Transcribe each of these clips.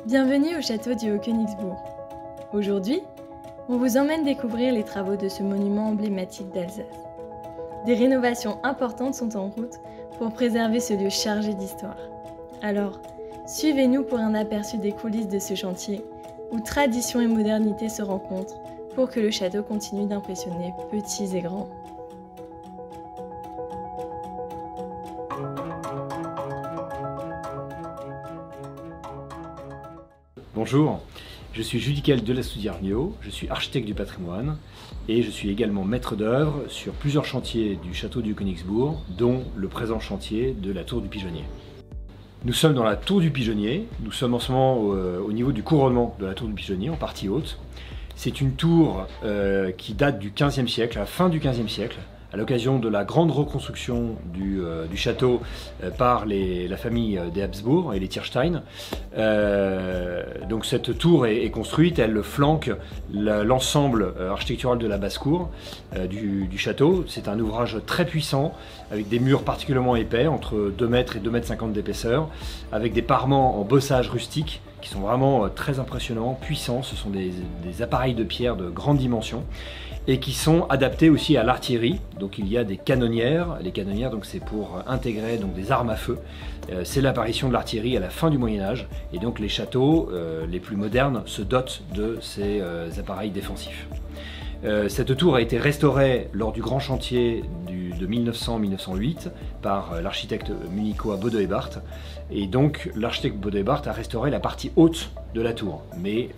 Bienvenue au château du Haut-Königsbourg. Aujourd'hui, on vous emmène découvrir les travaux de ce monument emblématique d'Alsace. Des rénovations importantes sont en route pour préserver ce lieu chargé d'histoire. Alors, suivez-nous pour un aperçu des coulisses de ce chantier où tradition et modernité se rencontrent pour que le château continue d'impressionner petits et grands. Bonjour, je suis Judicaël Delastoudiargnaud, je suis architecte du patrimoine et je suis également maître d'œuvre sur plusieurs chantiers du château du Königsbourg, dont le présent chantier de la tour du Pigeonnier. Nous sommes dans la tour du Pigeonnier, nous sommes en ce moment au niveau du couronnement de la tour du Pigeonnier, en partie haute. C'est une tour qui date du XVe siècle, à la fin du XVe siècle, à l'occasion de la grande reconstruction du château par la famille des Habsbourg et les Tierstein. Donc cette tour est construite, elle flanque l'ensemble architectural de la basse-cour du château. C'est un ouvrage très puissant, avec des murs particulièrement épais, entre 2 mètres et 2,50 m d'épaisseur, avec des parements en bossage rustique, qui sont vraiment très impressionnants, puissants. Ce sont des appareils de pierre de grande dimension et qui sont adaptés aussi à l'artillerie. Donc il y a des canonnières. Les canonnières, donc c'est pour intégrer donc des armes à feu. C'est l'apparition de l'artillerie à la fin du Moyen-Âge, et donc les châteaux les plus modernes se dotent de ces appareils défensifs. Cette tour a été restaurée lors du grand chantier de 1900-1908 par l'architecte munichois Bode et Barth, et donc l'architecte Bode et Barth a restauré la partie haute de la tour, mais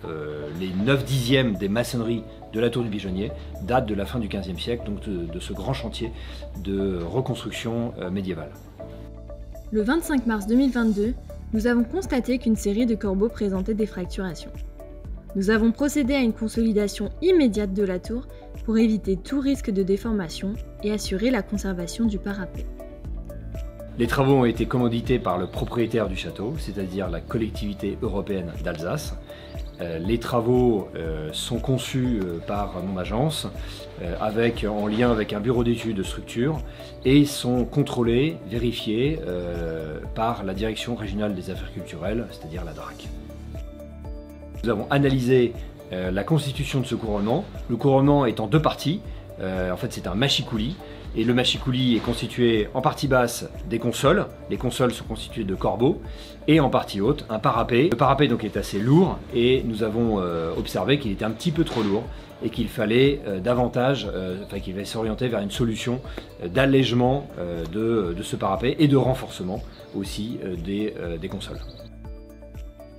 les 9/10 des maçonneries de la tour du Pigeonnier datent de la fin du XVe siècle, donc de ce grand chantier de reconstruction médiévale. Le 25 mars 2022, nous avons constaté qu'une série de corbeaux présentait des fracturations. Nous avons procédé à une consolidation immédiate de la tour pour éviter tout risque de déformation et assurer la conservation du parapet. Les travaux ont été commandités par le propriétaire du château, c'est-à-dire la collectivité européenne d'Alsace. Les travaux sont conçus par mon agence, en lien avec un bureau d'études de structure, et sont contrôlés, vérifiés par la direction régionale des affaires culturelles, c'est-à-dire la DRAC. Nous avons analysé la constitution de ce couronnement. Le couronnement est en 2 parties. En fait, c'est un mâchicoulis. Et le mâchicoulis est constitué en partie basse des consoles. Les consoles sont constituées de corbeaux. Et en partie haute, un parapet. Le parapet donc est assez lourd, et nous avons observé qu'il était un petit peu trop lourd et qu'il fallait qu'il fallait s'orienter vers une solution d'allègement de ce parapet et de renforcement aussi des consoles.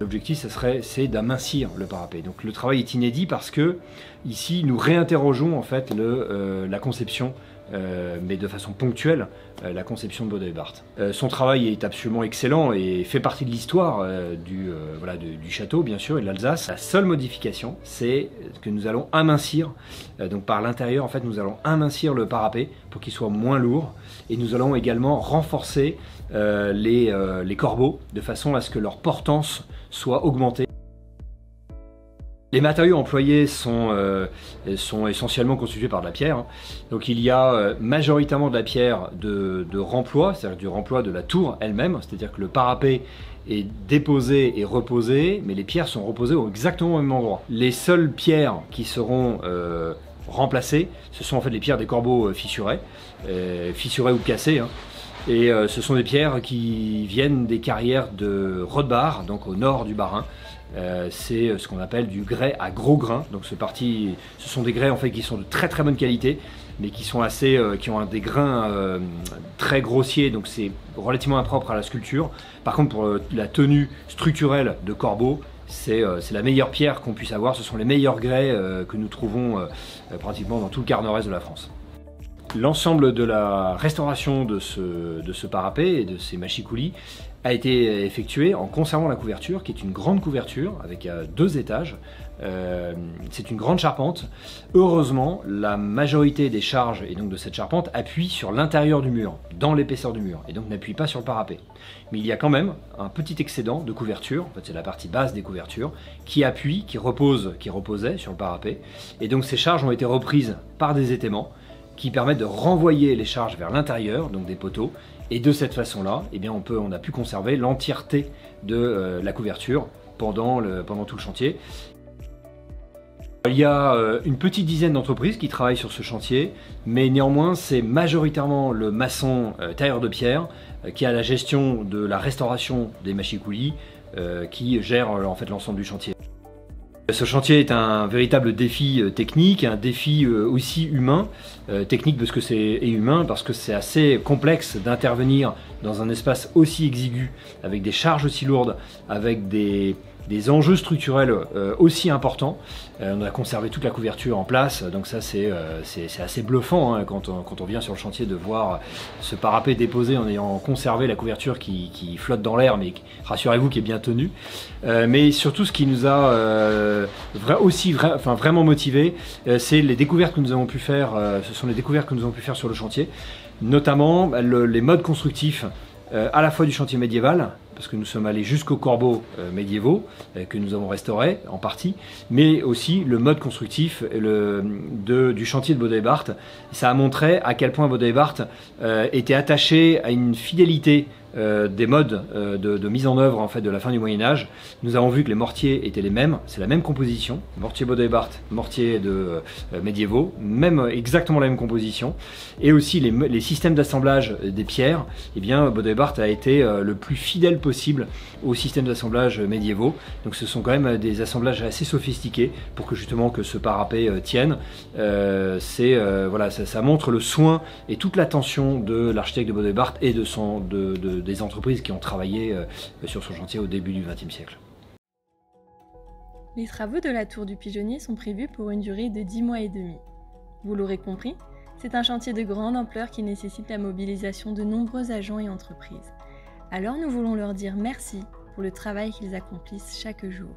L'objectif, c'est d'amincir le parapet. Donc le travail est inédit parce que ici nous réinterrogeons en fait la conception, mais de façon ponctuelle, la conception de Bode et Barth. Son travail est absolument excellent et fait partie de l'histoire du château, bien sûr, et de l'Alsace. La seule modification, c'est que nous allons amincir, donc par l'intérieur, en fait, nous allons amincir le parapet pour qu'il soit moins lourd, et nous allons également renforcer les corbeaux de façon à ce que leur portance soit augmentée. Les matériaux employés sont essentiellement constitués par de la pierre. Donc il y a majoritairement de la pierre de remploi, c'est-à-dire du remploi de la tour elle-même, c'est-à-dire que le parapet est déposé et reposé, mais les pierres sont reposées exactement au même endroit. Les seules pierres qui seront remplacées, ce sont en fait les pierres des corbeaux fissurés ou cassés. Et ce sont des pierres qui viennent des carrières de Rothbard, donc au nord du Bas-Rhin. C'est ce qu'on appelle du grès à gros grains. Donc ce sont des grès en fait qui sont de très très bonne qualité, mais qui ont des grains très grossiers, donc c'est relativement impropre à la sculpture. Par contre, pour la tenue structurelle de corbeau, c'est la meilleure pierre qu'on puisse avoir. Ce sont les meilleurs grès que nous trouvons pratiquement dans tout le quart nord-est de la France. L'ensemble de la restauration de ce parapet et de ces mâchicoulis a été effectué en conservant la couverture, qui est une grande couverture avec 2 étages. C'est une grande charpente. Heureusement, la majorité des charges et donc de cette charpente appuie sur l'intérieur du mur, dans l'épaisseur du mur, et donc n'appuie pas sur le parapet. Mais il y a quand même un petit excédent de couverture, en fait c'est la partie basse des couvertures, qui reposait sur le parapet, et donc ces charges ont été reprises par des étaiments qui permettent de renvoyer les charges vers l'intérieur, donc des poteaux, et de cette façon-là, eh bien on a pu conserver l'entièreté de la couverture pendant tout le chantier. Il y a une petite dizaine d'entreprises qui travaillent sur ce chantier, mais néanmoins c'est majoritairement le maçon tailleur de pierre qui a la gestion de la restauration des machicoulis qui gère en fait l'ensemble du chantier. Ce chantier est un véritable défi technique, un défi aussi humain, technique parce que et humain parce que c'est assez complexe d'intervenir dans un espace aussi exigu, avec des charges aussi lourdes, avec des enjeux structurels aussi importants. On a conservé toute la couverture en place, donc ça c'est assez bluffant hein, quand on vient sur le chantier de voir ce parapet déposé en ayant conservé la couverture qui flotte dans l'air, mais rassurez-vous qui est bien tenue. Mais surtout ce qui nous a vraiment motivé, c'est les découvertes que nous avons pu faire, ce sont les découvertes que nous avons pu faire sur le chantier, notamment les modes constructifs à la fois du chantier médiéval, parce que nous sommes allés jusqu'aux corbeaux médiévaux que nous avons restaurés en partie, mais aussi le mode constructif du chantier de Baudot et Barthes. Ça a montré à quel point Baudot et Barthes était attaché à une fidélité des modes de mise en œuvre en fait, de la fin du Moyen-Âge. Nous avons vu que les mortiers étaient les mêmes, c'est la même composition, mortier Baudot et Barthes, mortier médiévaux, exactement la même composition, et aussi les systèmes d'assemblage des pierres. Eh bien, Baudot et Barthes a été le plus fidèle possible aux systèmes d'assemblage médiévaux. Donc ce sont quand même des assemblages assez sophistiqués pour que justement que ce parapet tienne. Voilà, ça montre le soin et toute l'attention de l'architecte de Baudot et Barthes et des entreprises qui ont travaillé sur ce chantier au début du XXe siècle. Les travaux de la tour du Pigeonnier sont prévus pour une durée de 10 mois et demi. Vous l'aurez compris, c'est un chantier de grande ampleur qui nécessite la mobilisation de nombreux agents et entreprises. Alors nous voulons leur dire merci pour le travail qu'ils accomplissent chaque jour.